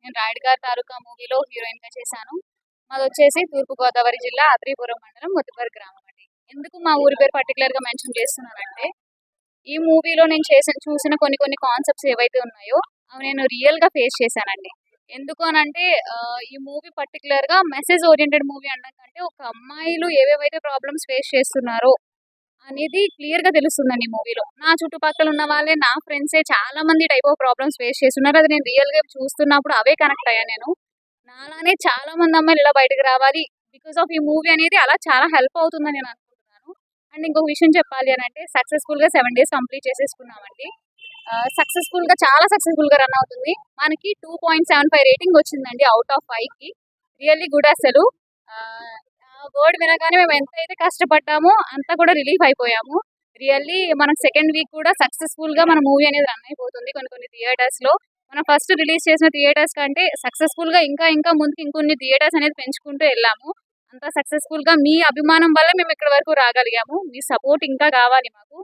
నేను 'రాయుడు గారి తాలూకా' మూవీలో హీరోయిన్‌గా చేశాను. మాదొచ్చేసి తూర్పుగోదావరి జిల్లా ఆత్రేయపురం మండలం ముతుకూరు గ్రామం అండి. ఎందుకు మా ఊరి పేరు పర్టిక్యులర్‌గా మెన్షన్ చేస్తున్నానంటే, ఈ మూవీలో నేను చూసిన కొన్ని కాన్సెప్ట్స్ ఏవైతే ఉన్నాయో, అవి నేను రియల్‌గా ఫేస్ చేశానండి. ఎందుకు అనంటే ఈ మూవీ పర్టిక్యులర్‌గా మెసేజ్ ఓరియెంటెడ్ మూవీ అనడం కంటే, ఒక అమ్మాయిలు ఏవేవైతే ప్రాబ్లమ్స్ ఫేస్ చేస్తున్నారో అనేది క్లియర్‌గా తెలుస్తుందండి ఈ మూవీలో. నా చుట్టుపక్కల ఉన్న వాళ్ళే, నా ఫ్రెండ్సే చాలా మంది ఈ టైప్ ఆఫ్ ప్రాబ్లమ్స్ ఫేస్ చేస్తున్నారు. అది నేను రియల్‌గా చూస్తున్నప్పుడు అవే కనెక్ట్ అయ్యాను నేను. నాలానే చాలా మంది అమ్మాయిలు ఇలా బయటకి రావాలి. బికాస్ ఆఫ్ ఈ మూవీ అనేది అలా చాలా హెల్ప్ అవుతుందని నేను అనుకుంటున్నాను. అండ్ ఇంకొక విషయం చెప్పాలి అనంటే సక్సెస్‌ఫుల్‌గా 7 డేస్ కంప్లీట్ చేసేసుకున్నామండి. చాలా సక్సెస్‌ఫుల్‌గా రన్ అవుతుంది. మనకి 2.75 రేటింగ్ వచ్చిందండి ఔట్ ఆఫ్ 5కి. రియల్లీ గుడ్ అసలు. ఆ వర్డ్ వినగానే మేము ఎంతైతే కష్టపడ్డామో అంతా కూడా రిలీఫ్ అయిపోయాము. రియల్లీ మనకు సెకండ్ వీక్ కూడా సక్సెస్‌ఫుల్‌గా మన మూవీ అనేది రన్ అయిపోతుంది కొన్ని థియేటర్స్‌లో. మనం ఫస్ట్ రిలీజ్ చేసిన థియేటర్స్ కంటే సక్సెస్‌ఫుల్‌గా ఇంకా ముందుకు ఇంకొన్ని థియేటర్స్ అనేది పెంచుకుంటూ వెళ్ళాము. అంత సక్సెస్‌ఫుల్‌గా మీ అభిమానం వల్లే మేము ఇక్కడి వరకు రాగలిగాము. మీ సపోర్ట్ ఇంకా కావాలి మాకు.